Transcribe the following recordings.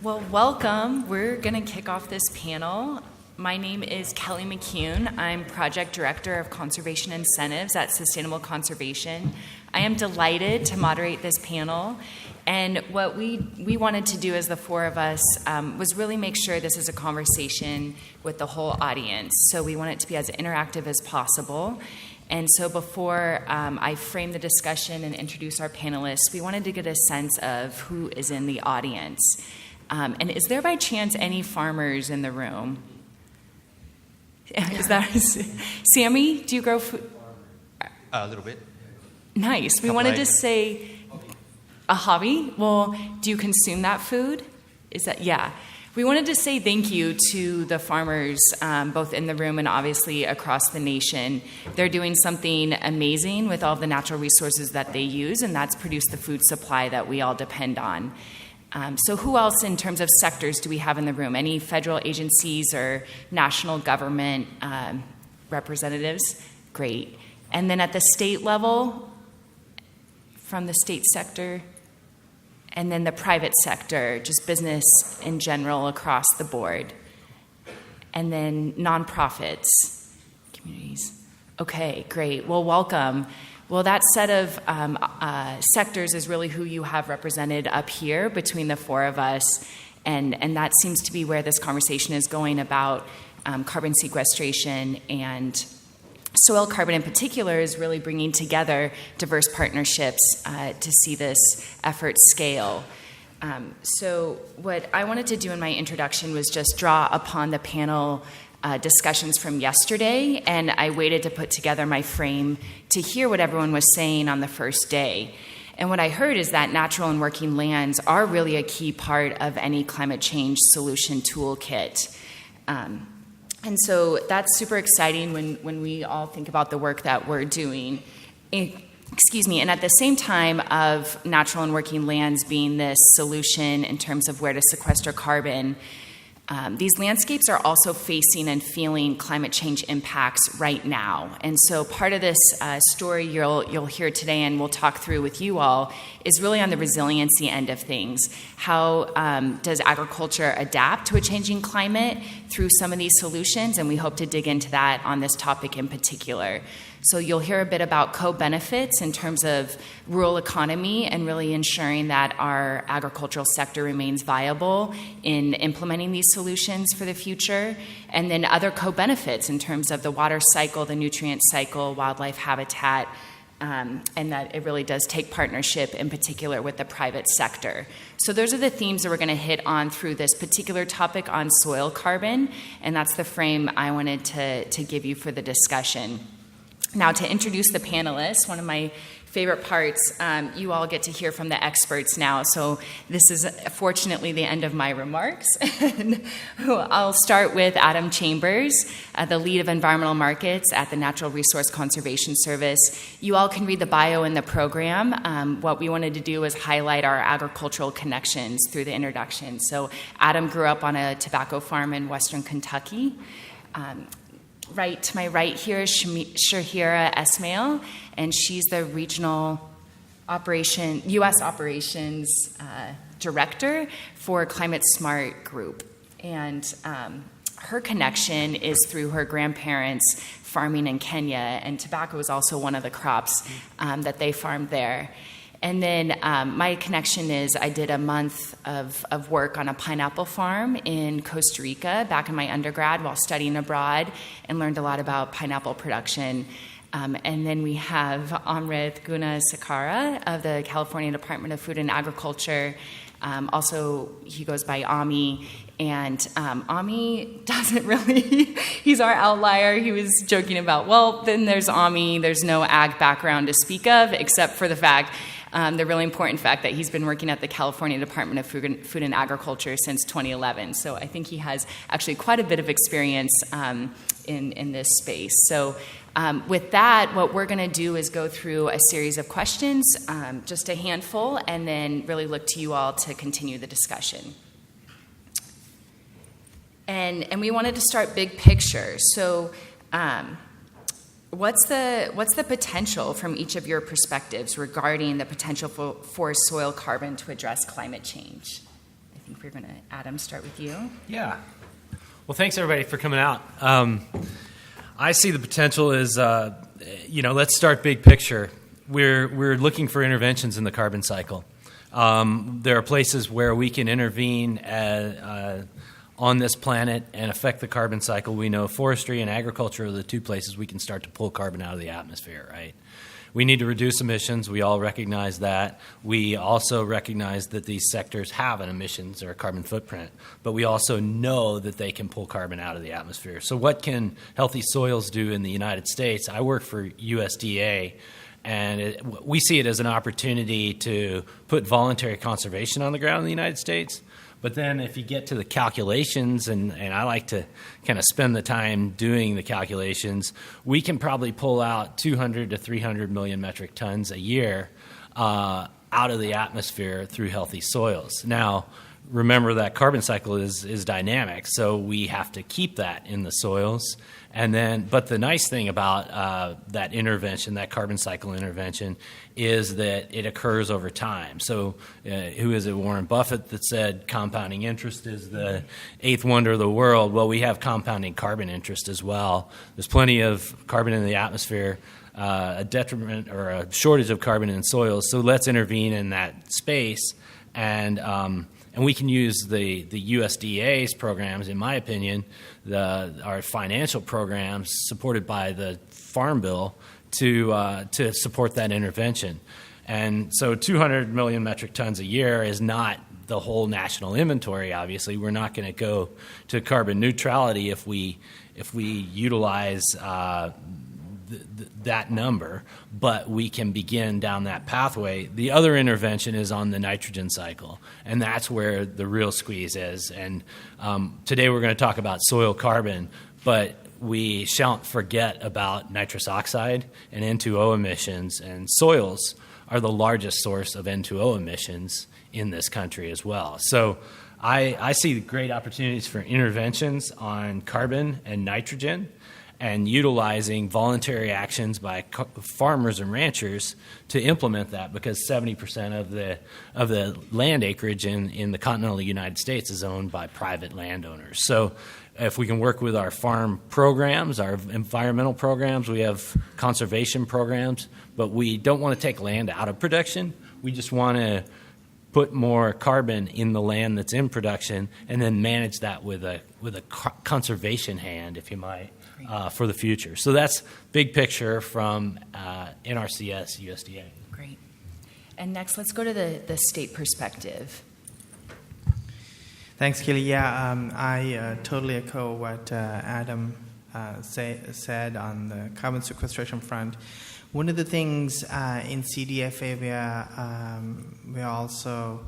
Well, welcome. We're going to kick off this panel. My name is Kelli McCune. I'm Project Director of Conservation Incentives at Sustainable Conservation. I am delighted to moderate this panel. And what we wanted to do as the four of us was really make sure this is a conversation with the whole audience. So we want it to be as interactive as possible. And so before I frame the discussion and introduce our panelists, we wanted to get a sense of who is in the audience. And is there by chance any farmers in the room? Is that Sammy? Do you grow food? A little bit. Nice. We wanted to say a hobby. Well, do you consume that food? Yeah. We wanted to say thank you to the farmers, both in the room and obviously across the nation. They're doing something amazing with all the natural resources that they use, and that's produce the food supply that we all depend on. So who else in terms of sectors do we have in the room? Any federal agencies or national government representatives? Great. And then at the state level, from the state sector, and then the private sector, just business in general across the board. And then nonprofits, communities. Okay, great. Well, welcome. Well, that set of sectors is really who you have represented up here between the four of us, and that seems to be where this conversation is going about carbon sequestration, and soil carbon in particular is really bringing together diverse partnerships to see this effort scale. So what I wanted to do in my introduction was just draw upon the panel discussions from yesterday, and I waited to put together my frame to hear what everyone was saying on the first day. And what I heard is that natural and working lands are really a key part of any climate change solution toolkit. And so that's super exciting when we all think about the work that we're doing. And at the same time of natural and working lands being this solution in terms of where to sequester carbon, these landscapes are also facing and feeling climate change impacts right now. And so part of this story you'll hear today and we'll talk through with you all is really on the resiliency end of things. How does agriculture adapt to a changing climate through some of these solutions? And we hope to dig into that on this topic in particular. So you'll hear a bit about co-benefits in terms of rural economy and really ensuring that our agricultural sector remains viable in implementing these solutions for the future. And then other co-benefits in terms of the water cycle, the nutrient cycle, wildlife habitat, and that it really does take partnership in particular with the private sector. So those are the themes that we're going to hit on through this particular topic on soil carbon, and that's the frame I wanted to give you for the discussion. Now, to introduce the panelists, one of my favorite parts, you all get to hear from the experts now. So this is fortunately the end of my remarks. I'll start with Adam Chambers, the lead of environmental markets at the Natural Resource Conservation Service. You all can read the bio in the program. What we wanted to do was highlight our agricultural connections through the introduction. So Adam grew up on a tobacco farm in western Kentucky. Right to my right here is Shahira Esmail, and she's the regional U.S. operations director for Climate Smart Group. And her connection is through her grandparents farming in Kenya, and tobacco is also one of the crops that they farmed there. And then my connection is I did a month of work on a pineapple farm in Costa Rica back in my undergrad while studying abroad and learned a lot about pineapple production. And then we have Amrit Guna Saqqara of the California Department of Food and Agriculture. Also, he goes by Ami. And Ami doesn't really, he's our outlier. He was joking about, well, then there's Ami. There's no ag background to speak of, except for the fact, the really important fact that he's been working at the California Department of Food and Agriculture since 2011. So I think he has actually quite a bit of experience in this space. So with that, what we're going to do is go through a series of questions, just a handful, and then really look to you all to continue the discussion. And we wanted to start big picture. So what's the potential from each of your perspectives regarding the potential for soil carbon to address climate change? I think we're going to, Adam, start with you. Yeah. Well, thanks everybody for coming out. I see the potential as, let's start big picture. We're looking for interventions in the carbon cycle. There are places where we can intervene on this planet and affect the carbon cycle. We know forestry and agriculture are the two places we can start to pull carbon out of the atmosphere, right? We need to reduce emissions. We all recognize that. We also recognize that these sectors have an emissions or a carbon footprint, but we also know that they can pull carbon out of the atmosphere. So what can Healthy Soils do in the United States? I work for USDA, and we see it as an opportunity to put voluntary conservation on the ground in the United States. But then if you get to the calculations, and I like to kind of spend the time doing the calculations, we can probably pull out 200 to 300 million metric tons a year out of the atmosphere through Healthy Soils. Now, remember that carbon cycle is dynamic, so we have to keep that in the soils. But the nice thing about that intervention, that carbon cycle intervention, is that it occurs over time. So who is it, Warren Buffett, that said compounding interest is the eighth wonder of the world? Well, we have compounding carbon interest as well. There's plenty of carbon in the atmosphere, a detriment or a shortage of carbon in soils. So let's intervene in that space, and we can use the USDA's programs, in my opinion, our financial programs supported by the Farm Bill to support that intervention. And so 200 million metric tons a year is not the whole national inventory, obviously. We're not going to go to carbon neutrality if we utilize that number, but we can begin down that pathway. The other intervention is on the nitrogen cycle, and that's where the real squeeze is. And today we're going to talk about soil carbon, but we shan't forget about nitrous oxide and N2O emissions, and soils are the largest source of N2O emissions in this country as well. So I see great opportunities for interventions on carbon and nitrogen, and utilizing voluntary actions by farmers and ranchers to implement that, because 70% of the land acreage in the continental United States is owned by private landowners. So if we can work with our farm programs, our environmental programs, we have conservation programs, but we don't want to take land out of production. We just want to put more carbon in the land that's in production, and then manage that with a conservation hand, if you might, for the future. So that's big picture from NRCS USDA. Great. And next, let's go to the state perspective. Thanks, Kelli. Yeah, I totally echo what Adam said on the carbon sequestration front. One of the things in CDFA we're also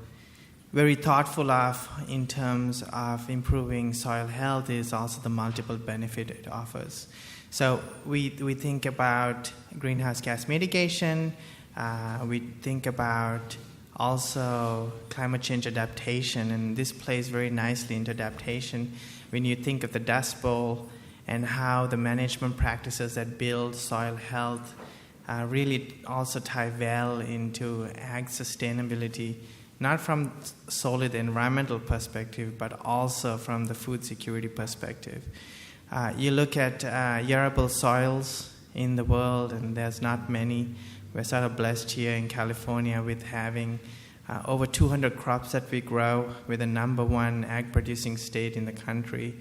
very thoughtful of in terms of improving soil health is also the multiple benefit it offers. So we think about greenhouse gas mitigation, we think about also climate change adaptation, and this plays very nicely into adaptation when you think of the Dust Bowl and how the management practices that build soil health really also tie well into ag sustainability, not from solely the environmental perspective, but also from the food security perspective. You look at arable soils in the world, and there's not many. We're sort of blessed here in California with having over 200 crops that we grow. We're the number one ag-producing state in the country.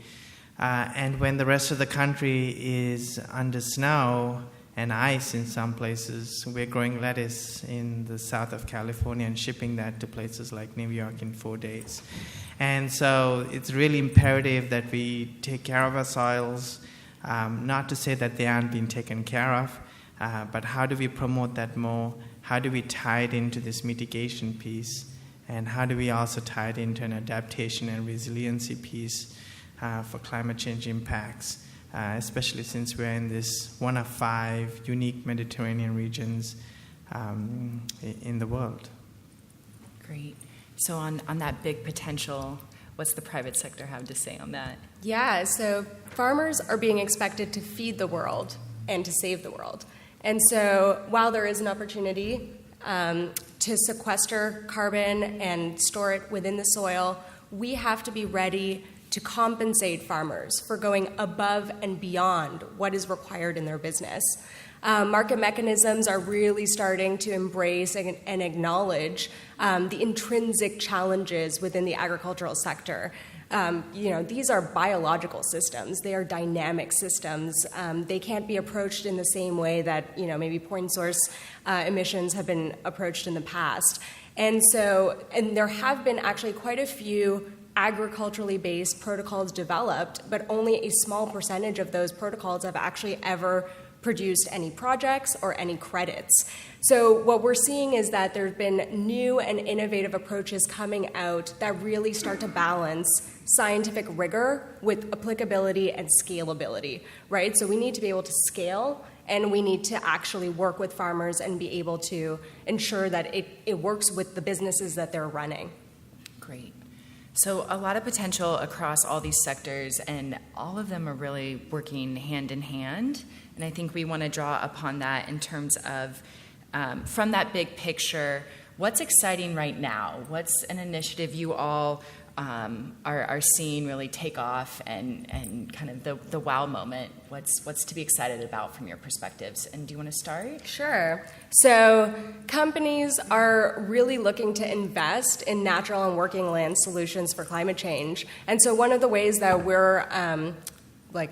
And when the rest of the country is under snow and ice in some places, we're growing lettuce in the south of California and shipping that to places like New York in 4 days. And so it's really imperative that we take care of our soils, not to say that they aren't being taken care of, but how do we promote that more? How do we tie it into this mitigation piece? And how do we also tie it into an adaptation and resiliency piece for climate change impacts? Especially since we're in this one of 5 unique Mediterranean regions in the world. Great. So on that big potential, what's the private sector have to say on that? Yeah, so farmers are being expected to feed the world and to save the world. And so while there is an opportunity to sequester carbon and store it within the soil, we have to be ready to compensate farmers for going above and beyond what is required in their business. Market mechanisms are really starting to embrace and acknowledge the intrinsic challenges within the agricultural sector. These are biological systems. They are dynamic systems. They can't be approached in the same way that, maybe point source emissions have been approached in the past. And there have been actually quite a few agriculturally based protocols developed, but only a small percentage of those protocols have actually ever produced any projects or any credits. So what we're seeing is that there have been new and innovative approaches coming out that really start to balance scientific rigor with applicability and scalability, right? So we need to be able to scale, and we need to actually work with farmers and be able to ensure that it works with the businesses that they're running. Great. So a lot of potential across all these sectors, and all of them are really working hand in hand. And I think we want to draw upon that in terms of, from that big picture, what's exciting right now? What's an initiative you all are seeing really take off and kind of the wow moment? What's to be excited about from your perspectives? And do you want to start? Sure. So companies are really looking to invest in natural and working land solutions for climate change. And so one of the ways that we're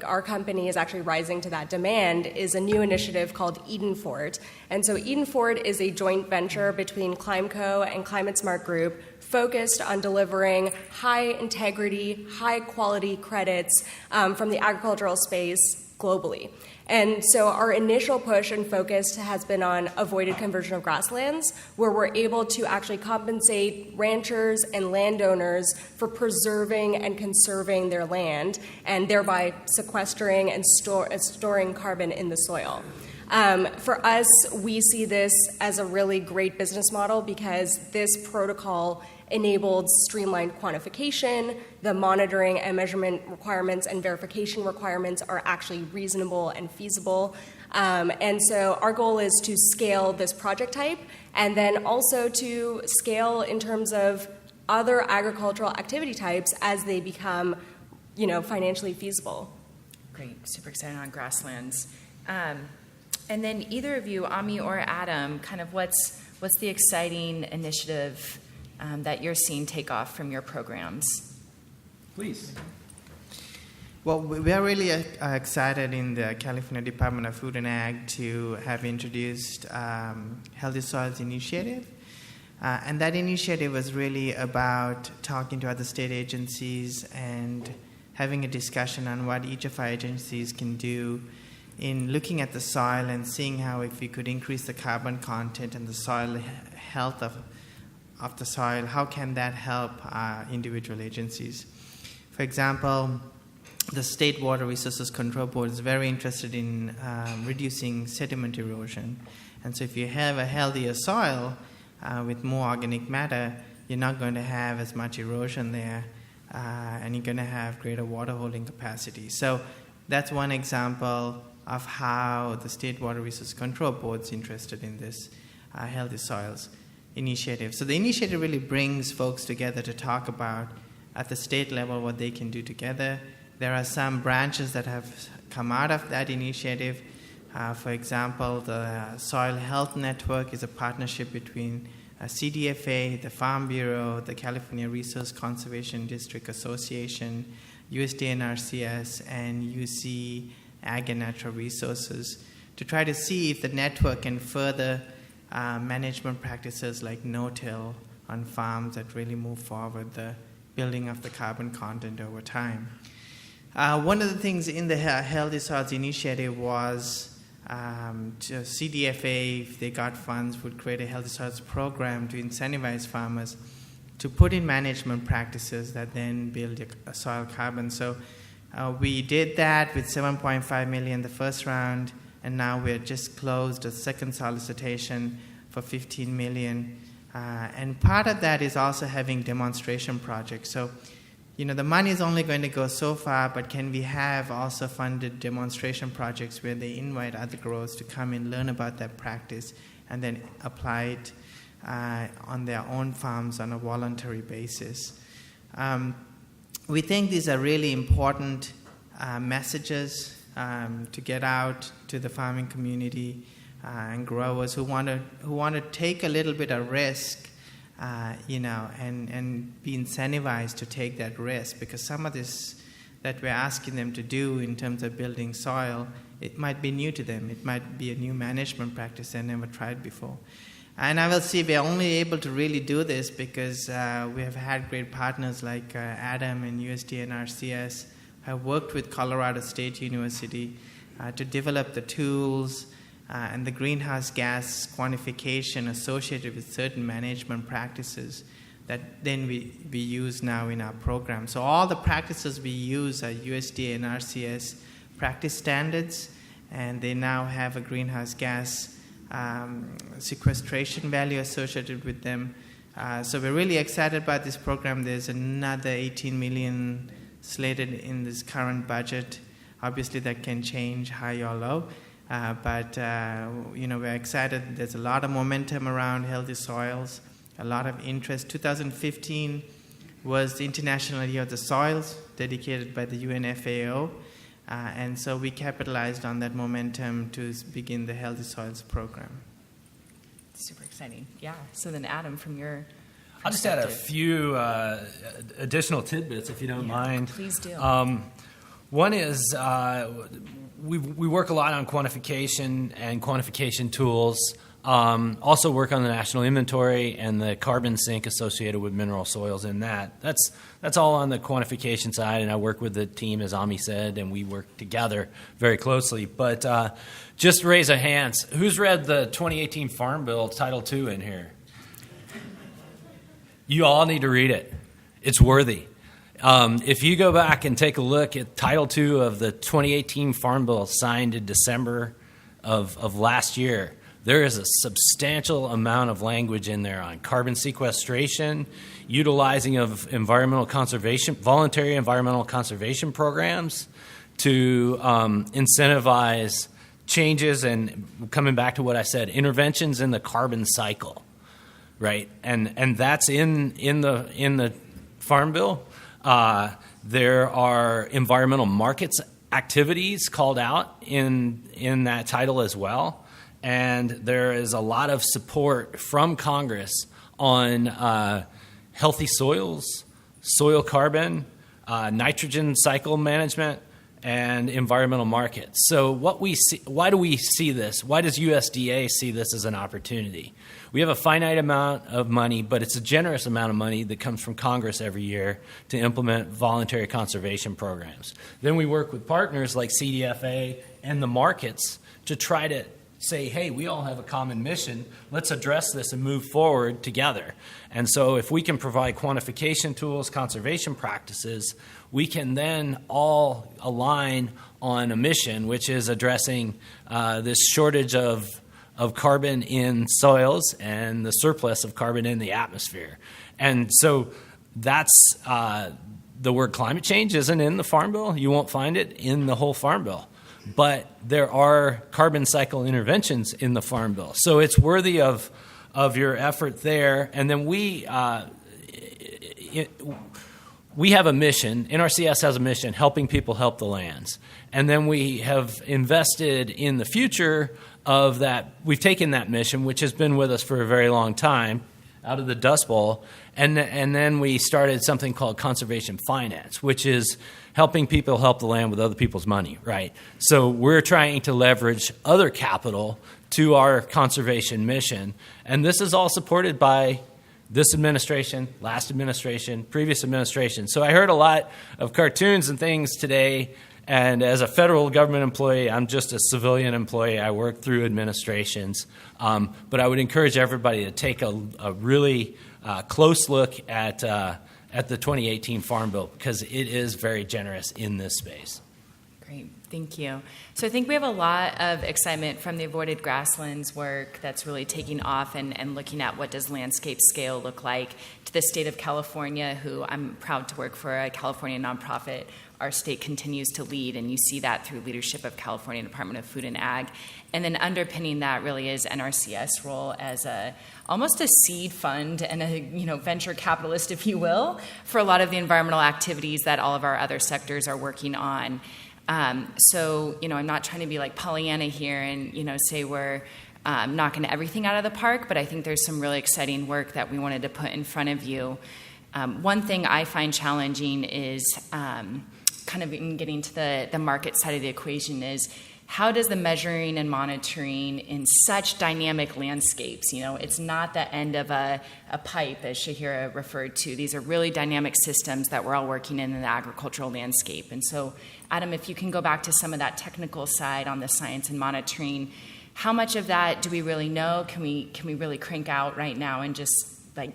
our company is actually rising to that demand is a new initiative called Edenfort. And so Edenfort is a joint venture between Climeco and Climate Smart Group focused on delivering high integrity, high quality credits from the agricultural space globally. And so our initial push and focus has been on avoided conversion of grasslands, where we're able to actually compensate ranchers and landowners for preserving and conserving their land, and thereby sequestering and storing carbon in the soil. For us, we see this as a really great business model because this protocol enabled streamlined quantification. The monitoring and measurement requirements and verification requirements are actually reasonable and feasible. And so our goal is to scale this project type and then also to scale in terms of other agricultural activity types as they become, financially feasible. Great. Super excited on grasslands. And then either of you, Ami or Adam, kind of what's the exciting initiative that you're seeing take off from your programs? Please. Well, we are really excited in the California Department of Food and Ag to have introduced Healthy Soils Initiative. And that initiative was really about talking to other state agencies and having a discussion on what each of our agencies can do in looking at the soil and seeing how if we could increase the carbon content and the soil health of the soil, how can that help individual agencies? For example, the State Water Resources Control Board is very interested in reducing sediment erosion. And so if you have a healthier soil with more organic matter, you're not going to have as much erosion there, and you're going to have greater water holding capacity. So that's one example of how the State Water Resources Control Board is interested in this Healthy Soils initiative. So the initiative really brings folks together to talk about at the state level what they can do together. There are some branches that have come out of that initiative. For example, the Soil Health Network is a partnership between CDFA, the Farm Bureau, the California Resource Conservation District Association, USDA NRCS, and UC Ag and Natural Resources to try to see if the network can further management practices like no-till on farms that really move forward the building of the carbon content over time. One of the things in the Healthy Soils Initiative was CDFA, if they got funds, would create a Healthy Soils program to incentivize farmers to put in management practices that then build a soil carbon. So we did that with $7.5 million the first round, and now we're just closed a second solicitation for $15 million. And part of that is also having demonstration projects. So, the money is only going to go so far, but can we have also funded demonstration projects where they invite other growers to come and learn about that practice and then apply it on their own farms on a voluntary basis? We think these are really important messages to get out to the farming community and growers who want to take a little bit of risk, and be incentivized to take that risk, because some of this that we're asking them to do in terms of building soil, it might be new to them. It might be a new management practice they never tried before. And I will see we're only able to really do this because we have had great partners like Adam and USDA and RCS have worked with Colorado State University to develop the tools and the greenhouse gas quantification associated with certain management practices that then we use now in our program. So all the practices we use are USDA and RCS practice standards, and they now have a greenhouse gas sequestration value associated with them. So we're really excited about this program. There's another $18 million slated in this current budget. Obviously, that can change high or low, but we're excited. There's a lot of momentum around healthy soils, a lot of interest. 2015 was the International Year of the Soils, dedicated by the UN FAO. And so we capitalized on that momentum to begin the Healthy Soils program. Super exciting. Yeah. So then, Adam, from your I'll just add a few additional tidbits, if you don't mind. Please do. One is we work a lot on quantification and quantification tools. Also work on the national inventory and the carbon sink associated with mineral soils in that. That's all on the quantification side, and I work with the team, as Ami said, and we work together very closely. But just raise a hands. Who's read the 2018 Farm Bill Title II in here? You all need to read it. It's worthy. If you go back and take a look at Title II of the 2018 Farm Bill signed in December of last year, there is a substantial amount of language in there on carbon sequestration, utilizing of environmental conservation, voluntary environmental conservation programs to incentivize changes, and coming back to what I said, interventions in the carbon cycle, right? And that's in the Farm Bill. There are environmental markets activities called out in that title as well. And there is a lot of support from Congress on healthy soils, soil carbon, nitrogen cycle management, and environmental markets. So why do we see this? Why does USDA see this as an opportunity? We have a finite amount of money, but it's a generous amount of money that comes from Congress every year to implement voluntary conservation programs. Then we work with partners like CDFA and the markets to try to say, hey, we all have a common mission. Let's address this and move forward together. And so if we can provide quantification tools, conservation practices, we can then all align on a mission, which is addressing this shortage of carbon in soils and the surplus of carbon in the atmosphere. And so that's the word climate change isn't in the Farm Bill. You won't find it in the whole Farm Bill. But there are carbon cycle interventions in the Farm Bill. So it's worthy of your effort there. And then we have a mission. NRCS has a mission, helping people help the lands. And then we have invested in the future of that. We've taken that mission, which has been with us for a very long time, out of the Dust Bowl, and then we started something called conservation finance, which is helping people help the land with other people's money, right? So we're trying to leverage other capital to our conservation mission, and this is all supported by this administration, last administration, previous administration. So I heard a lot of cartoons and things today, and as a federal government employee, I'm just a civilian employee. I work through administrations. But I would encourage everybody to take a really close look at the 2018 Farm Bill, because it is very generous in this space. Great, thank you. So I think we have a lot of excitement from the avoided grasslands work that's really taking off and looking at what does landscape scale look like to the state of California, who I'm proud to work for a California nonprofit. Our state continues to lead, and you see that through leadership of California Department of Food and Ag. And then underpinning that really is NRCS role as almost a seed fund and a venture capitalist, if you will, for a lot of the environmental activities that all of our other sectors are working on. So, I'm not trying to be like Pollyanna here and, say we're knocking everything out of the park, but I think there's some really exciting work that we wanted to put in front of you. One thing I find challenging is kind of in getting to the market side of the equation is how does the measuring and monitoring in such dynamic landscapes, it's not the end of a pipe, as Shahira referred to. These are really dynamic systems that we're all working in the agricultural landscape. And so, Adam, if you can go back to some of that technical side on the science and monitoring, how much of that do we really know? Can we really crank out right now and just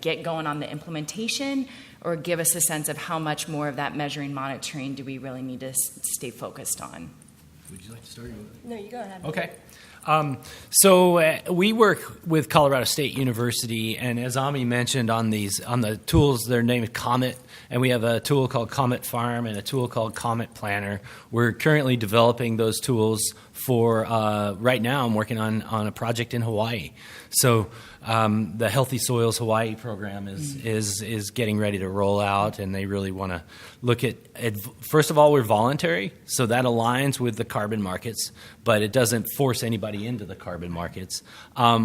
get going on the implementation, or give us a sense of how much more of that measuring monitoring do we really need to stay focused on? Would you like to start? No, you go ahead. Okay. So we work with Colorado State University, and as Ami mentioned, on the tools, they're named Comet, and we have a tool called Comet Farm and a tool called Comet Planner. We're currently developing those tools for right now. I'm working on a project in Hawaii. So the Healthy Soils Hawaii program is getting ready to roll out, and they really want to look at first of all, we're voluntary, so that aligns with the carbon markets, but it doesn't force anybody into the carbon markets.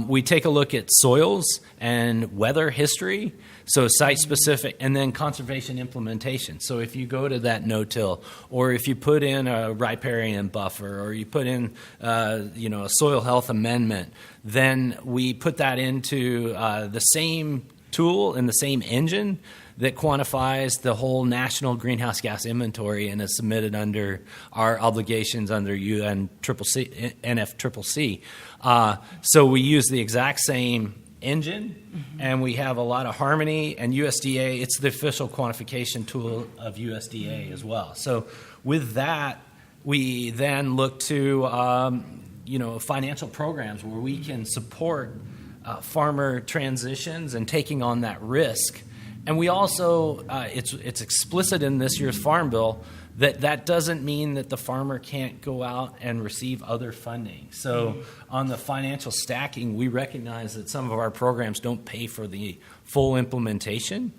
We take a look at soils and weather history, so site-specific, and then conservation implementation. So if you go to that no-till, or if you put in a riparian buffer, or you put in a soil health amendment, then we put that into the same tool and the same engine that quantifies the whole national greenhouse gas inventory and is submitted under our obligations under NFCCC. So we use the exact same engine, and we have a lot of harmony, and USDA, it's the official quantification tool of USDA as well. So with that, we then look to financial programs where we can support farmer transitions and taking on that risk. And we also, it's explicit in this year's Farm Bill that doesn't mean that the farmer can't go out and receive other funding. So on the financial stacking, we recognize that some of our programs don't pay for the full implementation,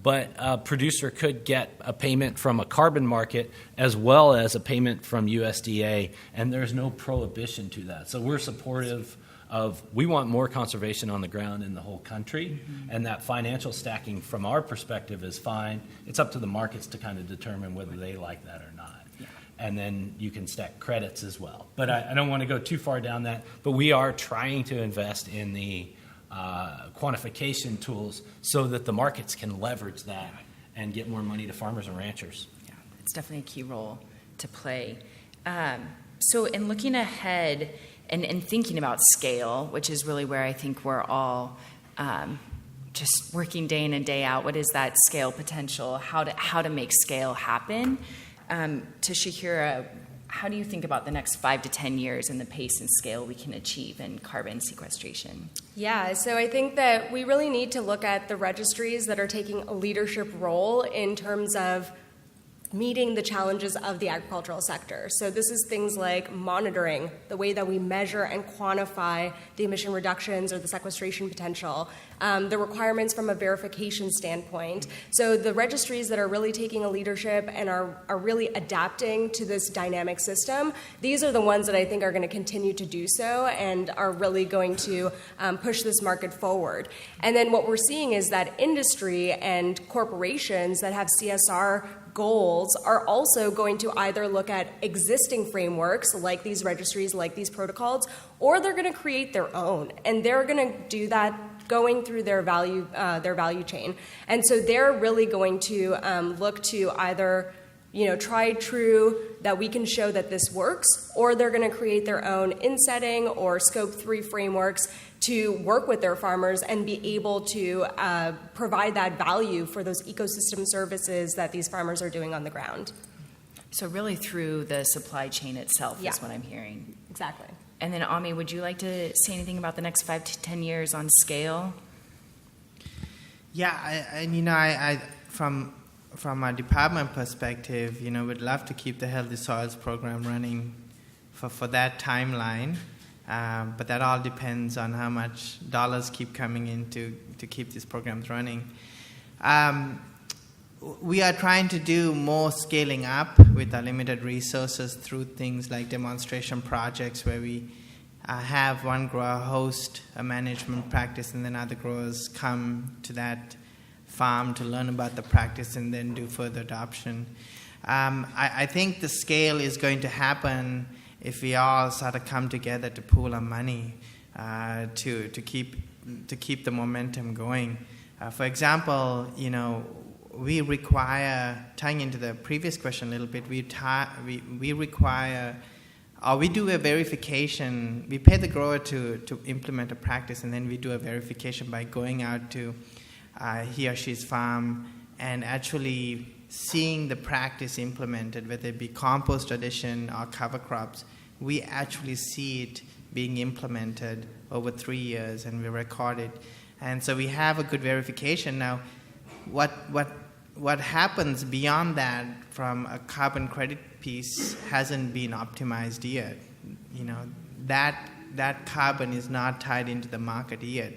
but a producer could get a payment from a carbon market as well as a payment from USDA, and there's no prohibition to that. So we're supportive we want more conservation on the ground in the whole country, and that financial stacking from our perspective is fine. It's up to the markets to kind of determine whether they like that or not. Yeah. And then you can stack credits as well. But I don't want to go too far down that, but we are trying to invest in the quantification tools so that the markets can leverage that and get more money to farmers and ranchers. Yeah, it's definitely a key role to play. So in looking ahead, and thinking about scale, which is really where I think we're all just working day in and day out. What is that scale potential? How to make scale happen? To Shahira, how do you think about the next 5 to 10 years and the pace and scale we can achieve in carbon sequestration? Yeah, so I think that we really need to look at the registries that are taking a leadership role in terms of meeting the challenges of the agricultural sector. So this is things like monitoring, the way that we measure and quantify the emission reductions or the sequestration potential, the requirements from a verification standpoint. So the registries that are really taking a leadership and are really adapting to this dynamic system, these are the ones that I think are going to continue to do so and are really going to push this market forward. And then what we're seeing is that industry and corporations that have CSR goals are also going to either look at existing frameworks like these registries, like these protocols, or they're going to create their own, and they're going to do that going through their value chain. And so they're really going to look to either tried true that we can show that this works, or they're going to create their own in-setting or Scope 3 frameworks to work with their farmers and be able to provide that value for those ecosystem services that these farmers are doing on the ground. So really through the supply chain itself Yeah. is what I'm hearing. Exactly. And then Ami, would you like to say anything about the next 5 to 10 years on scale? Yeah, I from a department perspective, we'd love to keep the Healthy Soils program running for that timeline, but that all depends on how much dollars keep coming in to keep these programs running. We are trying to do more scaling up with our limited resources through things like demonstration projects where we have one grower host a management practice and then other growers come to that farm to learn about the practice and then do further adoption. I think the scale is going to happen if we all sort of come together to pool our money to keep the momentum going. For example, we require, tying into the previous question a little bit, we require, or we do a verification. We pay the grower to implement a practice, and then we do a verification by going out to he or she's farm and actually seeing the practice implemented, whether it be compost addition or cover crops. We actually see it being implemented over 3 years, and we record it. And so we have a good verification. Now, what happens beyond that from a carbon credit piece hasn't been optimized yet. That carbon is not tied into the market yet.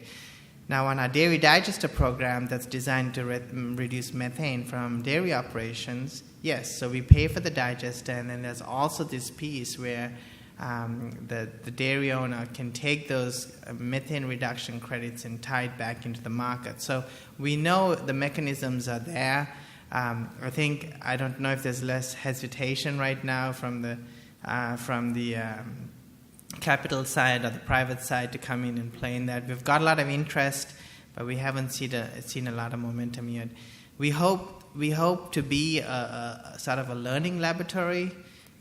Now, on our dairy digester program that's designed to reduce methane from dairy operations, yes, so we pay for the digester, and then there's also this piece where the dairy owner can take those methane reduction credits and tie it back into the market. So we know the mechanisms are there. I don't know if there's less hesitation right now from the capital side or the private side to come in and play in that. We've got a lot of interest, but we haven't seen a lot of momentum yet. We hope to be a sort of a learning laboratory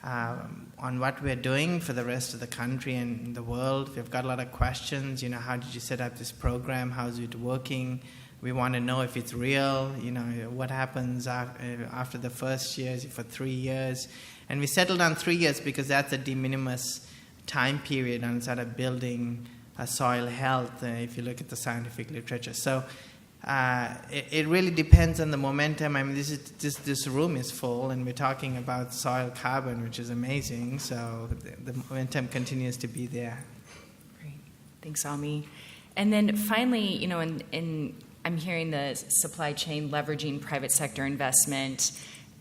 on what we're doing for the rest of the country and the world. We've got a lot of questions. How did you set up this program? How is it working? We want to know if it's real. What happens after the first year? Is it for 3 years? And we settled on 3 years because that's a de minimis time period on sort of building a soil health, if you look at the scientific literature. So it really depends on the momentum. I mean, this room is full, and we're talking about soil carbon, which is amazing. So the momentum continues to be there. Great. Thanks, Ami. And then finally, I'm hearing the supply chain leveraging private sector investment.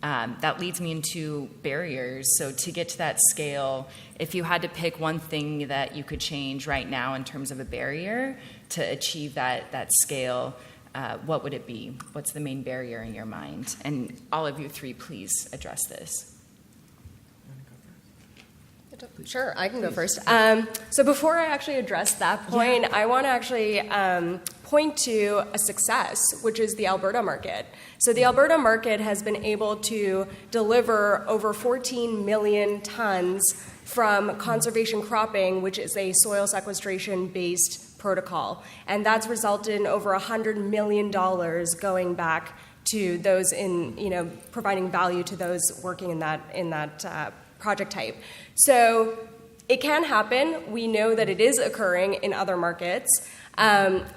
That leads me into barriers. So to get to that scale, if you had to pick one thing that you could change right now in terms of a barrier to achieve that scale, what would it be? What's the main barrier in your mind? And all of you three, please address this. Sure, I can go first. So before I actually address that point, I want to actually point to a success, which is the Alberta market. So the Alberta market has been able to deliver over 14 million tons from conservation cropping, which is a soil sequestration-based protocol. And that's resulted in over $100 million going back to those providing value to those working in that project type. So it can happen. We know that it is occurring in other markets.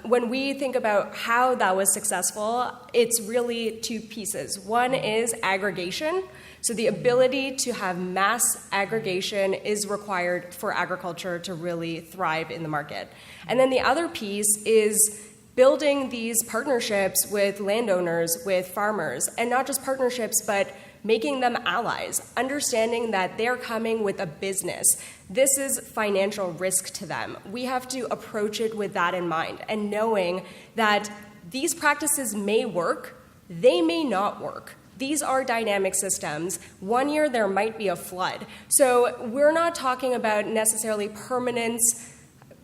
When we think about how that was successful, it's really two pieces. One is aggregation. So the ability to have mass aggregation is required for agriculture to really thrive in the market. And then the other piece is building these partnerships with landowners, with farmers, and not just partnerships, but making them allies, understanding that they're coming with a business. This is financial risk to them. We have to approach it with that in mind, and knowing that these practices may work, they may not work. These are dynamic systems. 1 year there might be a flood. So we're not talking about necessarily permanence,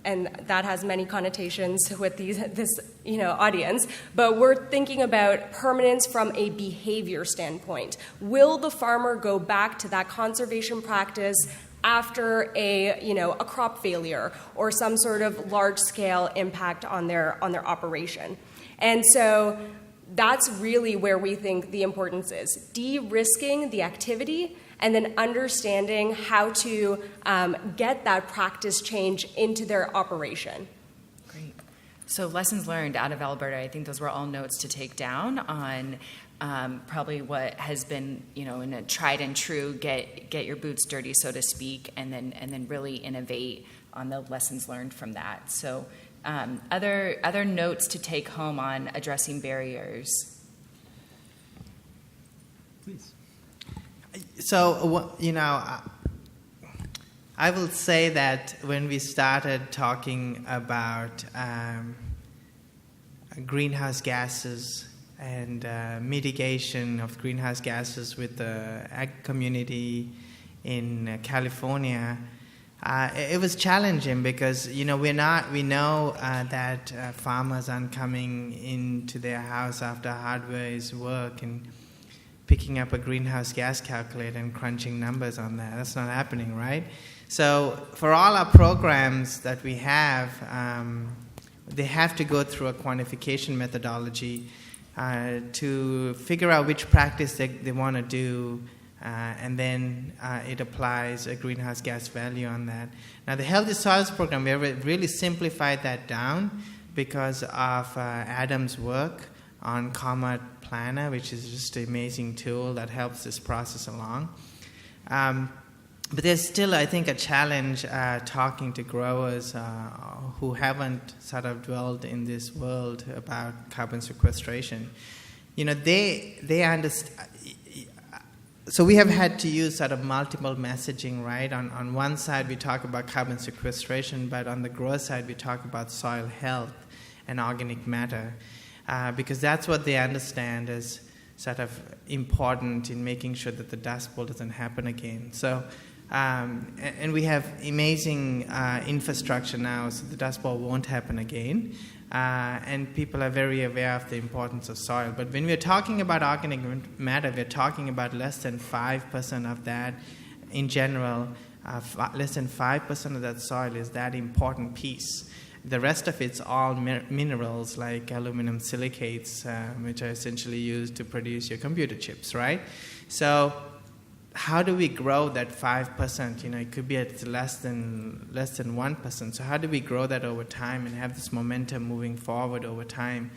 and that has many connotations with this audience, but we're thinking about permanence from a behavior standpoint. Will the farmer go back to that conservation practice after a crop failure or some sort of large-scale impact on their operation? And so that's really where we think the importance is, de-risking the activity and then understanding how to get that practice change into their operation. Great. So lessons learned out of Alberta, I think those were all notes to take down on probably what has been, in a tried and true, get your boots dirty, so to speak, and then really innovate on the lessons learned from that. So other notes to take home on addressing barriers. Please. So, I will say that when we started talking about greenhouse gases and mitigation of greenhouse gases with the ag community in California, it was challenging because we know that farmers aren't coming into their house after hard day's work and picking up a greenhouse gas calculator and crunching numbers on that. That's not happening, right? So for all our programs that we have, they have to go through a quantification methodology to figure out which practice they want to do, and then it applies a greenhouse gas value on that. Now, the Healthy Soils program, we have really simplified that down because of Adam's work on Comet Planner, which is just an amazing tool that helps this process along. But there's still, I think, a challenge talking to growers who haven't sort of dwelled in this world about carbon sequestration. They understand. So we have had to use sort of multiple messaging, right? On one side, we talk about carbon sequestration, but on the grower side, we talk about soil health and organic matter, because that's what they understand as sort of important in making sure that the Dust Bowl doesn't happen again. So, and we have amazing infrastructure now, so the Dust Bowl won't happen again. And people are very aware of the importance of soil. But when we're talking about organic matter, we're talking about less than 5% of that in general. Less than 5% of that soil is that important piece. The rest of it's all minerals like aluminum silicates, which are essentially used to produce your computer chips, right? So how do we grow that 5%? It could be at less than 1%. So how do we grow that over time and have this momentum moving forward over time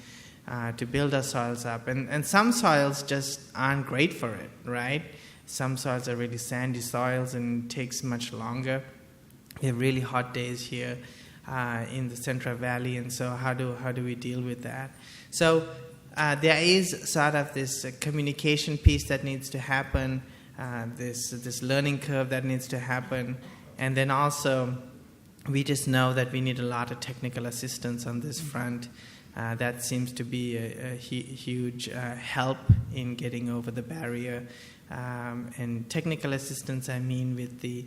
to build our soils up? And some soils just aren't great for it, right? Some soils are really sandy soils and it takes much longer. We have really hot days here in the Central Valley, and so how do we deal with that? So there is sort of this communication piece that needs to happen. This learning curve that needs to happen, and then also we just know that we need a lot of technical assistance on this front. That seems to be a huge help in getting over the barrier. And technical assistance, I mean with the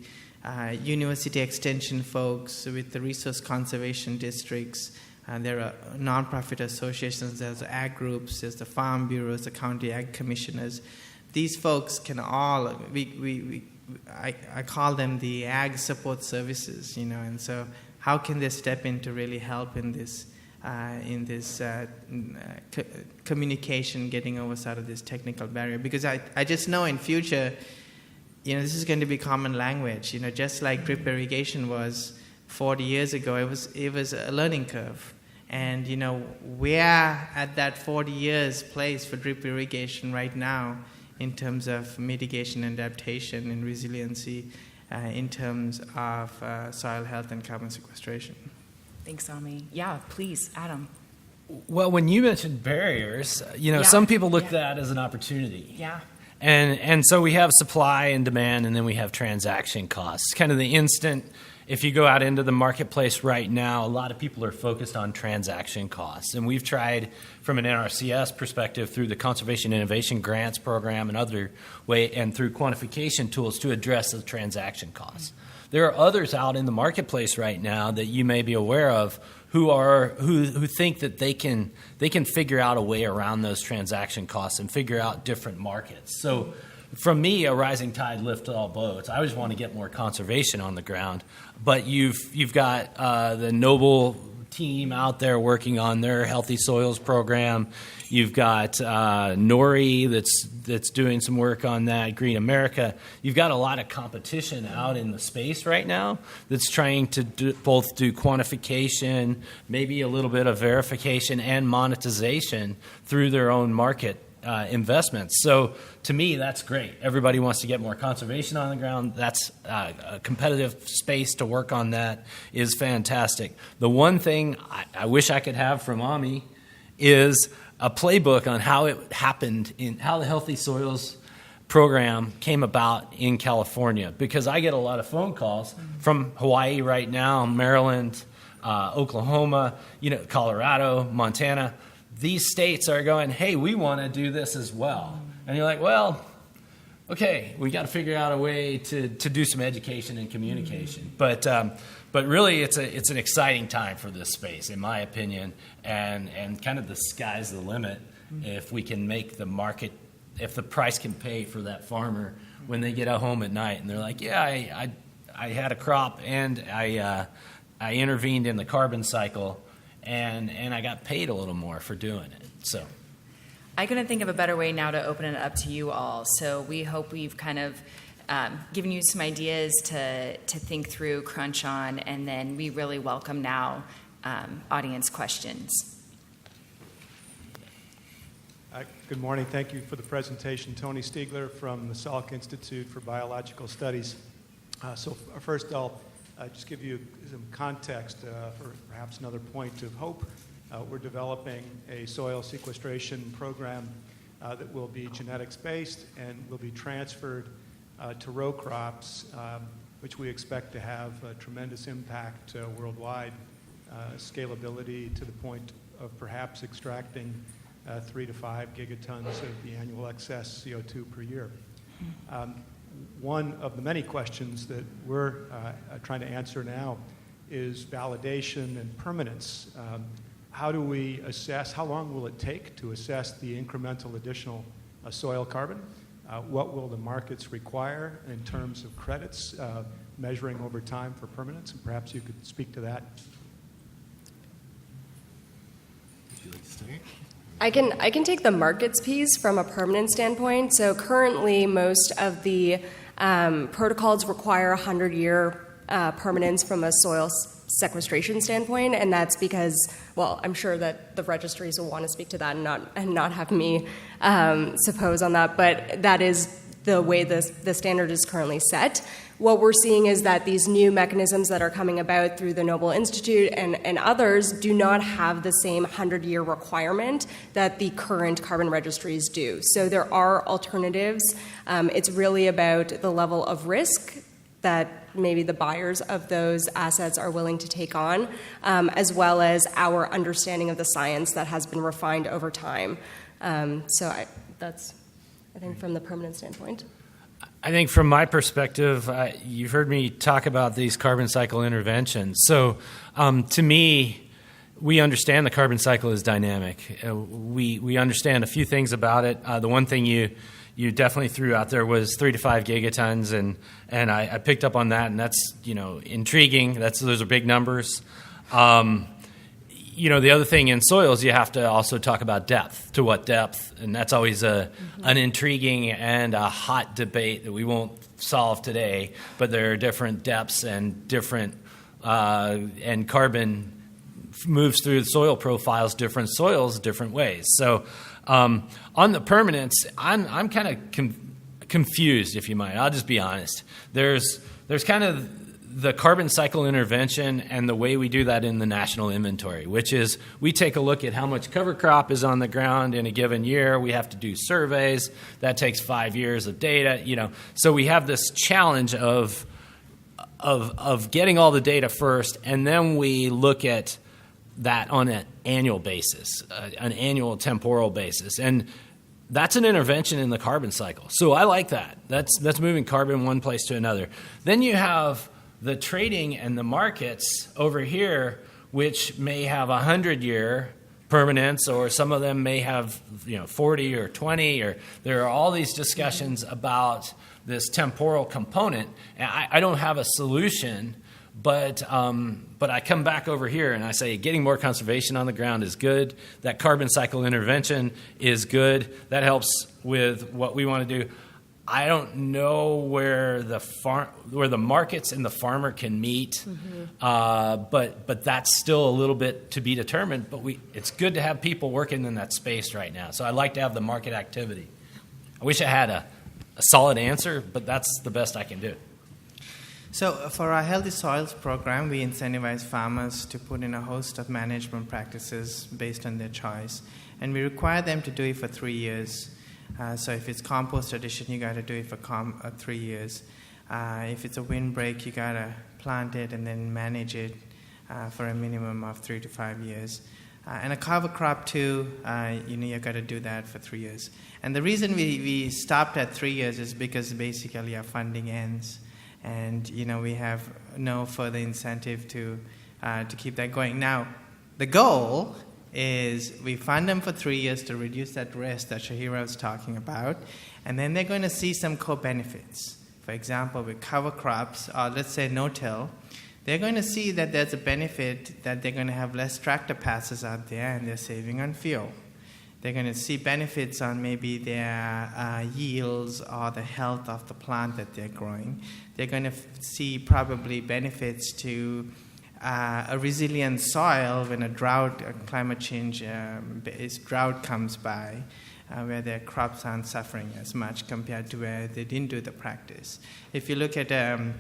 university extension folks, with the resource conservation districts. There are nonprofit associations, there's ag groups, there's the farm bureaus, the county ag commissioners. These folks can all, I call them the ag support services, and so how can they step in to really help in this communication, getting over sort of this technical barrier? Because I just know in future, this is going to be common language. Just like drip irrigation was 40 years ago, it was a learning curve. And, we're at that 40 years place for drip irrigation right now, in terms of mitigation, adaptation, and resiliency, in terms of soil health and carbon sequestration. Thanks, Ami. Yeah, please, Adam. Well, when you mentioned barriers, some people look at that as an opportunity. Yeah. And so we have supply and demand, and then we have transaction costs. Kind of the instant, if you go out into the marketplace right now, a lot of people are focused on transaction costs. And we've tried, from an NRCS perspective, through the Conservation Innovation Grants Program and other way, and through quantification tools to address the transaction costs. There are others out in the marketplace right now that you may be aware of who think that they can figure out a way around those transaction costs and figure out different markets. So from me, a rising tide lifts all boats. I always want to get more conservation on the ground, but you've got the noble team out there working on their Healthy Soils program. You've got Nori that's doing some work on that, Green America. You've got a lot of competition out in the space right now that's trying to both do quantification, maybe a little bit of verification and monetization through their own market investments. So to me, that's great. Everybody wants to get more conservation on the ground. That's a competitive space to work on. That is fantastic. The one thing I wish I could have from AMI is a playbook on how it happened, in how the Healthy Soils program came about in California, because I get a lot of phone calls from Hawaii right now, Maryland, Oklahoma, Colorado, Montana. These states are going, hey, we want to do this as well. And you're like, well, okay, we got to figure out a way to do some education and communication. But really, it's an exciting time for this space, in my opinion, and kind of the sky's the limit if we can make the market, if the price can pay for that farmer when they get home at night and they're like, yeah, I had a crop and I intervened in the carbon cycle. And I got paid a little more for doing it. So I couldn't think of a better way now to open it up to you all. So we hope we've kind of given you some ideas to think through, crunch on, and then we really welcome now audience questions. Good morning. Thank you for the presentation. Tony Stiegler from the Salk Institute for Biological Studies. So first I'll just give you some context for perhaps another point of hope. We're developing a soil sequestration program that will be genetics-based and will be transferred to row crops, which we expect to have a tremendous impact worldwide, scalability to the point of perhaps extracting 3 to 5 gigatons of the annual excess CO2 per year. One of the many questions that we're trying to answer now is validation and permanence. How do we assess, how long will it take to assess the incremental additional soil carbon? What will the markets require in terms of credits measuring over time for permanence? And perhaps you could speak to that. Would you like to start? I can take the markets piece from a permanent standpoint. So currently, most of the protocols require 100-year permanence from a soil sequestration standpoint, and that's because, well, I'm sure that the registries will want to speak to that and not have me suppose on that, but that is the way the standard is currently set. What we're seeing is that these new mechanisms that are coming about through the Noble Institute and others do not have the same 100-year requirement that the current carbon registries do. So there are alternatives. It's really about the level of risk that maybe the buyers of those assets are willing to take on, as well as our understanding of the science that has been refined over time. That's, I think, from the permanent standpoint. I think from my perspective, you've heard me talk about these carbon cycle interventions. So to me, we understand the carbon cycle is dynamic. We understand a few things about it. The one thing you definitely threw out there was 3 to 5 gigatons, and I picked up on that, and that's intriguing. Those are big numbers. The other thing in soils, you have to also talk about depth. To what depth? And that's always an intriguing and a hot debate that we won't solve today. But there are different depths and different and carbon moves through the soil profiles, different soils, different ways. So on the permanence, I'm kind of confused, if you might. I'll just be honest. There's kind of the carbon cycle intervention and the way we do that in the national inventory, which is we take a look at how much cover crop is on the ground in a given year. We have to do surveys. That takes 5 years of data, So we have this challenge of getting all the data first, and then we look at that on an annual basis, an annual temporal basis. And that's an intervention in the carbon cycle. So I like that. That's moving carbon one place to another. Then you have the trading and the markets over here, which may have 100-year permanence, or some of them may have 40 or 20, or there are all these discussions about this temporal component. And I don't have a solution, But I come back over here and I say getting more conservation on the ground is good. That carbon cycle intervention is good. That helps with what we want to do. I don't know where the markets and the farmer can meet, but that's still a little bit to be determined. But it's good to have people working in that space right now. So I like to have the market activity. I wish I had a solid answer, but that's the best I can do. So for our Healthy Soils program, we incentivize farmers to put in a host of management practices based on their choice. And we require them to do it for 3 years. So if it's compost addition, you got to do it for 3 years. If it's a windbreak, you got to plant it and then manage it for a minimum of 3 to 5 years. And a cover crop too, you got to do that for 3 years. And the reason we stopped at 3 years is because basically our funding ends. And we have no further incentive to keep that going. Now, the goal is we fund them for 3 years to reduce that risk that Shahira was talking about, and then they're going to see some co-benefits. For example, with cover crops, or let's say no-till, they're going to see that there's a benefit that they're going to have less tractor passes out there and they're saving on fuel. They're going to see benefits on maybe their yields or the health of the plant that they're growing. They're going to see probably benefits to a resilient soil when a climate change drought comes by, where their crops aren't suffering as much compared to where they didn't do the practice. If you look at a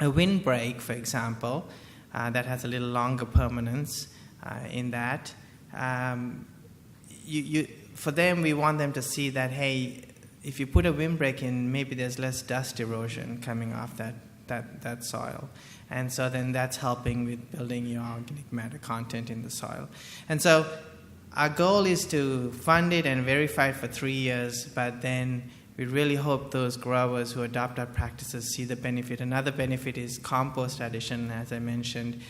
windbreak, for example, that has a little longer permanence in that, for them, we want them to see that, hey, if you put a windbreak in, maybe there's less dust erosion coming off that soil. And so then that's helping with building your organic matter content in the soil. And so our goal is to fund it and verify it for 3 years, but then we really hope those growers who adopt our practices see the benefit. Another benefit is compost addition, as I mentioned.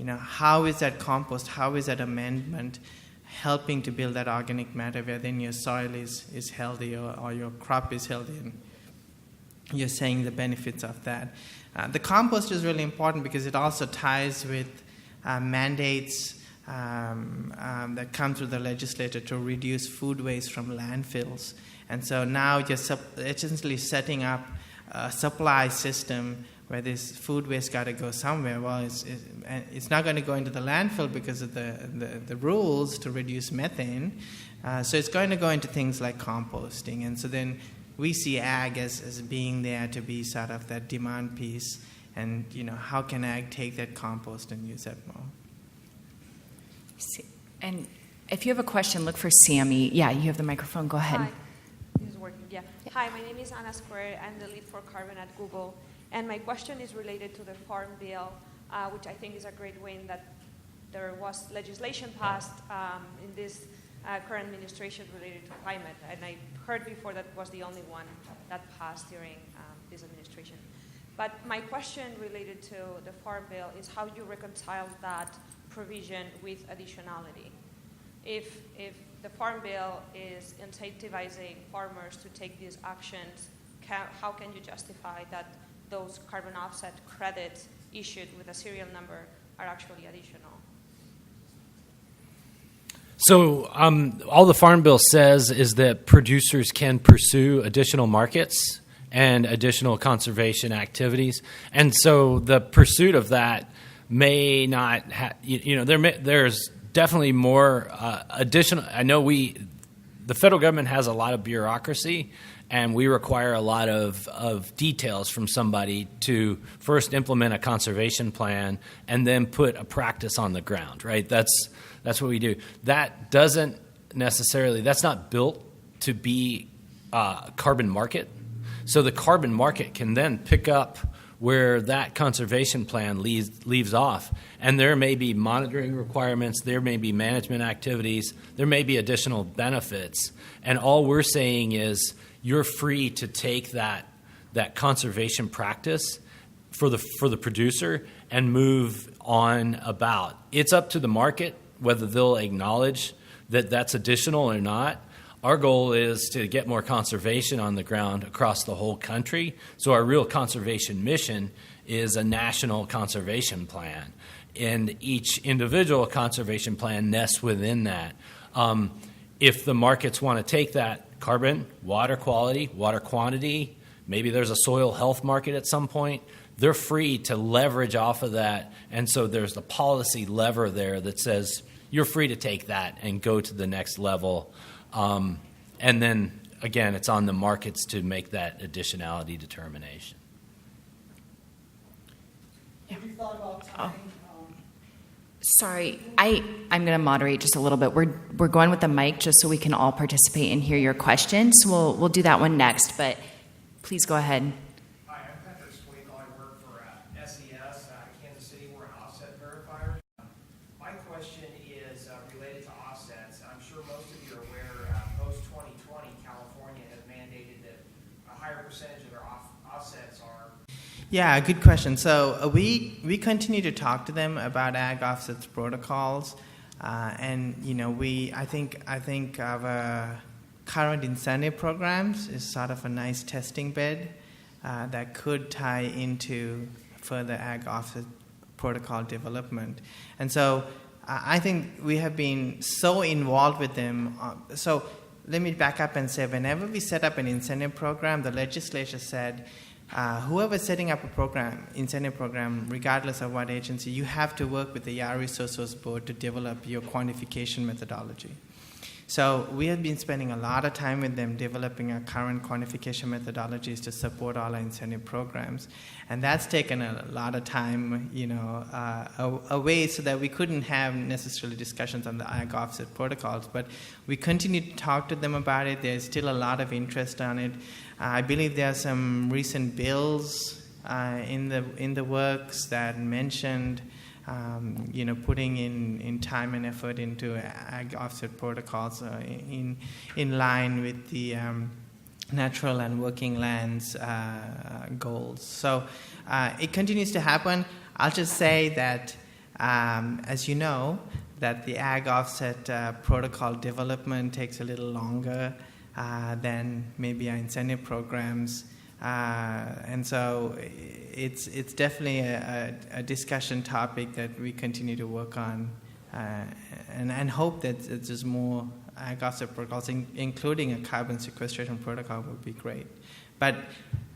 How is that compost, how is that amendment helping to build that organic matter where then your soil is healthy or your crop is healthy, and you're seeing the benefits of that. The compost is really important because it also ties with mandates that come through the legislature to reduce food waste from landfills. And so now you're essentially setting up a supply system where this food waste got to go somewhere. Well, it's not going to go into the landfill because of the rules to reduce methane. So it's going to go into things like composting. And so then we see ag as being there to be sort of that demand piece. And, how can ag take that compost and use that more? And if you have a question, look for Sammy. Yeah, you have the microphone. Go ahead. Hi. This is working, yeah. Hi, my name is Anna Square. I'm the lead for carbon at Google. And my question is related to the Farm Bill, which I think is a great win that there was legislation passed in this current administration related to climate. And I heard before that was the only one that passed during this administration. But my question related to the Farm Bill is how you reconcile that provision with additionality. If the Farm Bill is incentivizing farmers to take these actions, how can you justify that those carbon offset credits issued with a serial number are actually additional? So all the Farm Bill says is that producers can pursue additional markets and additional conservation activities. And so the pursuit of that may not there's definitely more additional. I know the federal government has a lot of bureaucracy, and we require a lot of details from somebody to first implement a conservation plan and then put a practice on the ground, right? That's what we do. That doesn't necessarily, that's not built to be a carbon market. So the carbon market can then pick up where that conservation plan leaves off. And there may be monitoring requirements, there may be management activities, there may be additional benefits. And all we're saying is you're free to take that conservation practice for the producer and move on about. It's up to the market whether they'll acknowledge that that's additional or not. Our goal is to get more conservation on the ground across the whole country. So our real conservation mission is a national conservation plan. And each individual conservation plan nests within that. If the markets want to take that carbon, water quality, water quantity, maybe there's a soil health market at some point, they're free to leverage off of that. And so there's the policy lever there that says you're free to take that and go to the next level. And then, again, it's on the markets to make that additionality determination. Have you thought about tying? Sorry, I'm going to moderate just a little bit. We're going with the mic just so we can all participate and hear your questions. So we'll do that one next, but please go ahead. Hi, I'm Patrick Swinkle. I work for SES, Kansas City. We're an offset verifier. My question is related to offsets. I'm sure most of you are aware, post-2020, California has mandated that a higher percentage of their offsets are. Yeah, good question. So we continue to talk to them about ag offsets protocols, and I think our current incentive programs is sort of a nice testing bed that could tie into further ag offset protocol development. And so I think we have been so involved with them. So let me back up and say, whenever we set up an incentive program, the legislature said, whoever's setting up a incentive program, regardless of what agency, you have to work with the Yara Resources Board to develop your quantification methodology. So we have been spending a lot of time with them developing our current quantification methodologies to support all our incentive programs. And that's taken a lot of time, away so that we couldn't have necessarily discussions on the ag offset protocols. But we continue to talk to them about it. There's still a lot of interest on it. I believe there are some recent bills in the works that mentioned putting in time and effort into ag offset protocols in line with the natural and working lands goals. So it continues to happen. I'll just say that, as you know, that the ag offset protocol development takes a little longer than maybe our incentive programs. And so it's definitely a discussion topic that we continue to work on and hope that there's more ag offset protocols, including a carbon sequestration protocol would be great. But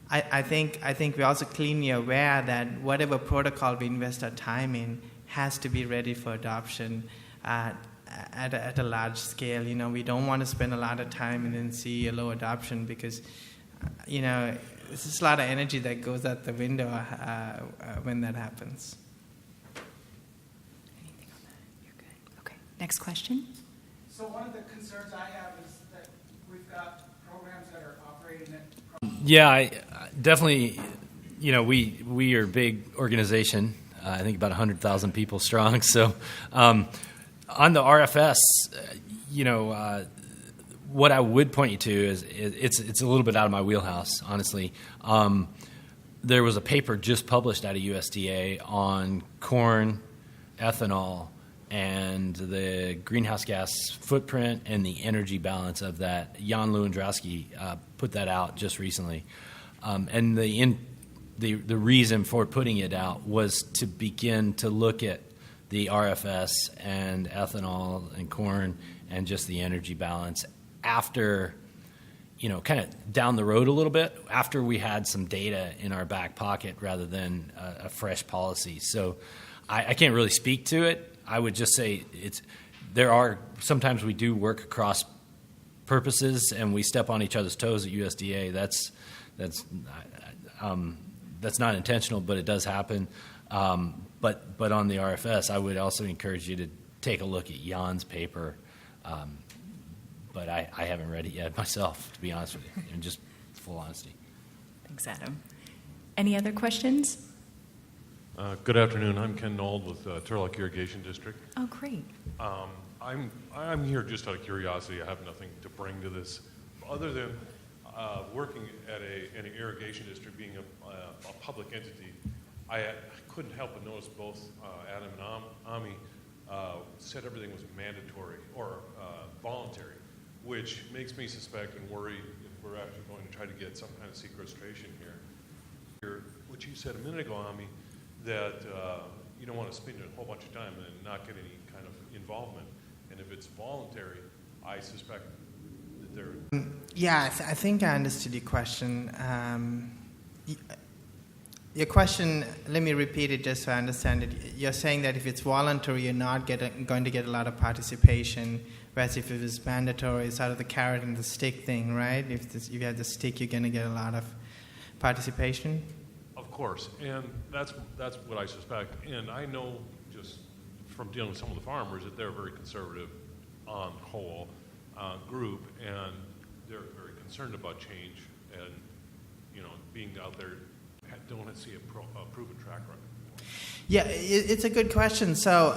I think we're also clearly aware that whatever protocol we invest our time in has to be ready for adoption at a large scale. We don't want to spend a lot of time and then see a low adoption because, there's just a lot of energy that goes out the window when that happens. Anything on that? You're good. Okay. Next question. So one of the concerns I have is that we've got programs that are operating at. Yeah, I definitely. We are a big organization. I think about 100,000 people strong. So, on the RFS, what I would point you to is it's a little bit out of my wheelhouse, honestly. There was a paper just published out of USDA on corn, ethanol, and the greenhouse gas footprint and the energy balance of that. Jan Lewandowski put that out just recently. And the reason for putting it out was to begin to look at the RFS and ethanol and corn and just the energy balance after, kind of down the road a little bit, after we had some data in our back pocket rather than a fresh policy. So I can't really speak to it. I would just say sometimes we do work across purposes and we step on each other's toes at USDA. That's not intentional, but it does happen. But on the RFS, I would also encourage you to take a look at Jan's paper. But I haven't read it yet myself, to be honest with you, and just full honesty. Thanks, Adam. Any other questions? Good afternoon. I'm Ken Nold with Turlock Irrigation District. Oh, great. I'm here just out of curiosity. I have nothing to bring to this, other than working at an irrigation district, being a public entity. I couldn't help but notice both Adam and Ami said everything was mandatory or voluntary. which makes me suspect and worry if we're actually going to try to get some kind of sequestration here. What you said a minute ago, Ami, that you don't want to spend a whole bunch of time and not get any kind of involvement. And if it's voluntary, I suspect that there. Yeah, I think I understood your question. Your question, let me repeat it just so I understand it. You're saying that if it's voluntary, you're not going to get a lot of participation, whereas if it was mandatory, it's out of the carrot and the stick thing, right? If you have the stick, you're going to get a lot of participation? Of course, and that's what I suspect. And I know just from dealing with some of the farmers that they're very conservative on the whole group, and they're very concerned about change and, being out there, don't see a proven track record. Yeah, it's a good question. So,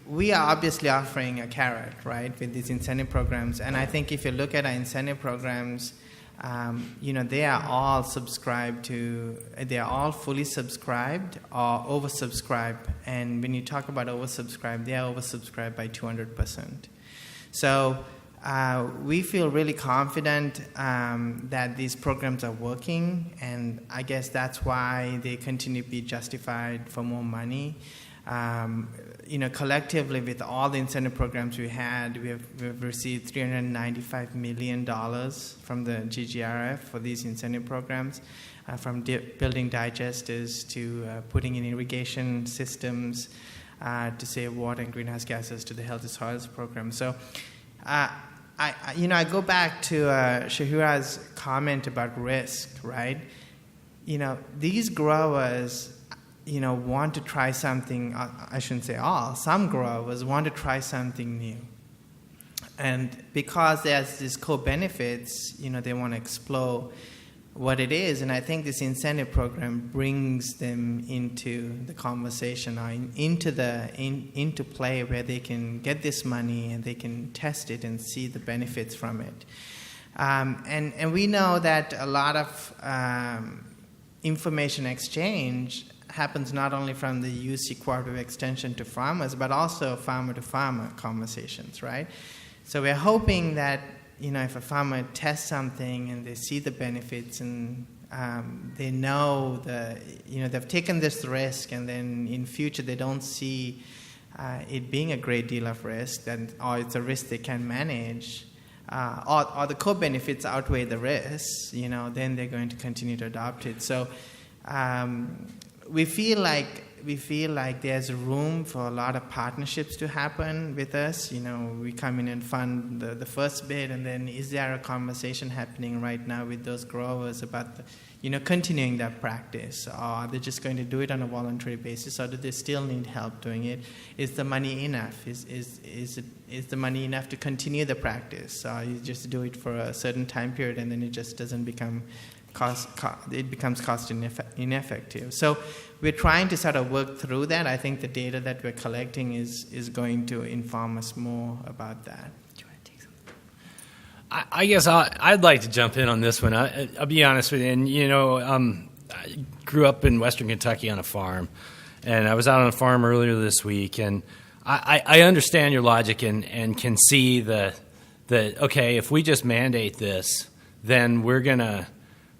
we are obviously offering a carrot, right, with these incentive programs. And I think if you look at our incentive programs, they are all they are all fully subscribed or oversubscribed. And when you talk about oversubscribed, they are oversubscribed by 200%. So we feel really confident that these programs are working, and I guess that's why they continue to be justified for more money. Collectively with all the incentive programs we had, we've received $395 million from the GGRF for these incentive programs, from building digesters to putting in irrigation systems to save water and greenhouse gases to the Healthy Soils program. So I go back to Shahira's comment about risk, right? These growers want to try something. I shouldn't say all. Some growers want to try something new, and because there's these co-benefits, they want to explore what it is. And I think this incentive program brings them into the conversation, or into play, where they can get this money and they can test it and see the benefits from it. And we know that a lot of information exchange happens not only from the UC cooperative extension to farmers, but also farmer-to-farmer conversations, right? So we're hoping that, if a farmer tests something and they see the benefits and they know they've taken this risk, and then in future they don't see it being a great deal of risk, or it's a risk they can manage, or the co-benefits outweigh the risks, then they're going to continue to adopt it. So we feel like there's room for a lot of partnerships to happen with us. We come in and fund the first bit, and then is there a conversation happening right now with those growers about continuing that practice? Or are they just going to do it on a voluntary basis, or do they still need help doing it? Is the money enough? Is the money enough to continue the practice? Or you just do it for a certain time period and then it just doesn't become it becomes cost ineffective. So we're trying to sort of work through that. I think the data that we're collecting is going to inform us more about that. Do you want to take something? I guess I'd like to jump in on this one. I'll be honest with you. And, I grew up in Western Kentucky on a farm, and I was out on a farm earlier this week, and I understand your logic and can see that okay, if we just mandate this, then we're going to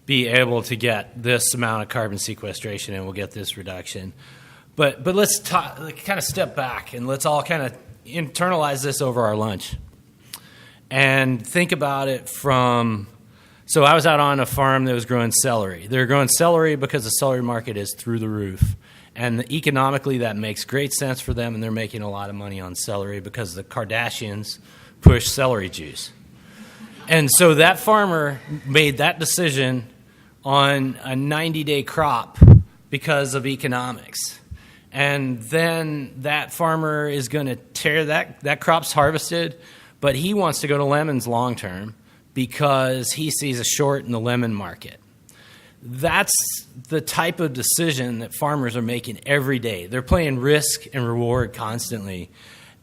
be able to get this amount of carbon sequestration and we'll get this reduction. But let's kind of step back and let's all kind of internalize this over our lunch and think about it from. So I was out on a farm that was growing celery. They're growing celery because the celery market is through the roof. And economically that makes great sense for them, and they're making a lot of money on celery because the Kardashians push celery juice. And so that farmer made that decision on a 90-day crop because of economics. And then that farmer is going to tear that crop's harvested, but he wants to go to lemons long term because he sees a short in the lemon market. That's the type of decision that farmers are making every day. They're playing risk and reward constantly.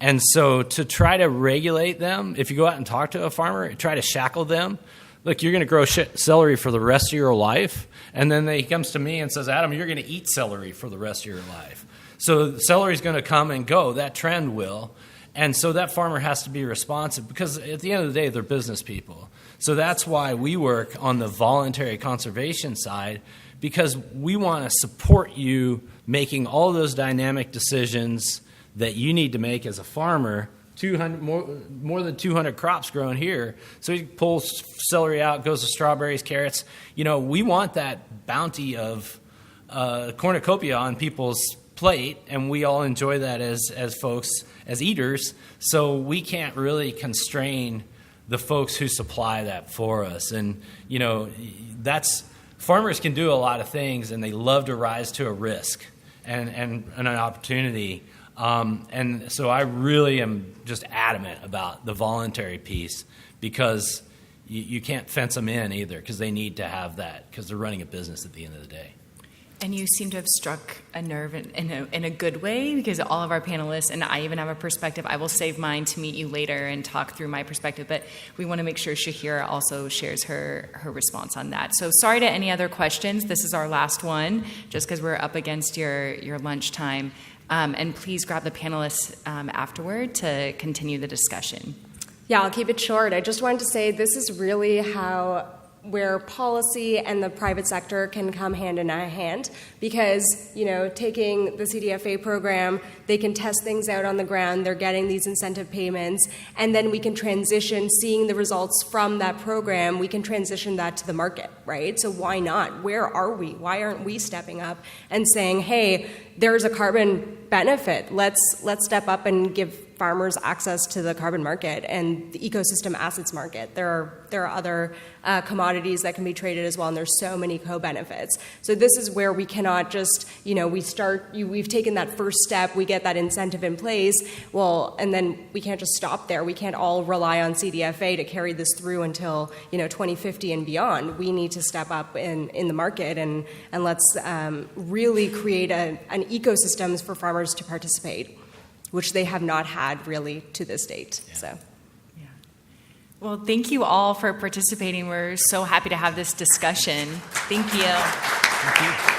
And so to try to regulate them, if you go out and talk to a farmer, try to shackle them, look, you're going to grow celery for the rest of your life. And then he comes to me and says, Adam, you're going to eat celery for the rest of your life. So celery is going to come and go. That trend will. And so that farmer has to be responsive because at the end of the day, they're business people. So that's why we work on the voluntary conservation side, because we want to support you making all those dynamic decisions that you need to make as a farmer. 200 more than 200 crops growing here. So you pull celery out, goes to strawberries, carrots. We want that bounty of cornucopia on people's plate, and we all enjoy that as folks, as eaters. So we can't really constrain the folks who supply that for us. And that's farmers can do a lot of things, and they love to rise to a risk and an opportunity. And so I really am just adamant about the voluntary piece, because you can't fence them in either, because they need to have that, because they're running a business at the end of the day. And you seem to have struck a nerve in a good way, because all of our panelists, and I even have a perspective. I will save mine to meet you later and talk through my perspective, but we want to make sure Shahira also shares her response on that. So sorry to any other questions. This is our last one, just because we're up against your lunchtime. And please grab the panelists afterward to continue the discussion. Yeah, I'll keep it short. I just wanted to say this is really where policy and the private sector can come hand in hand, because, taking the CDFA program, they can test things out on the ground, they're getting these incentive payments, and then we can transition, seeing the results from that program, we can transition that to the market, right? So why not? Where are we? Why aren't we stepping up and saying, hey, there's a carbon benefit. Let's step up and give farmers access to the carbon market and the ecosystem assets market. There are other commodities that can be traded as well, and there's so many co-benefits. So this is where we cannot just, we've taken that first step, we get that incentive in place, and then we can't just stop there. We can't all rely on CDFA to carry this through until 2050 and beyond. We need to step up in the market, and let's really create an ecosystem for farmers to participate, which they have not had really to this date. Yeah. So. Yeah. Well, thank you all for participating. We're so happy to have this discussion. Thank you. Thank you.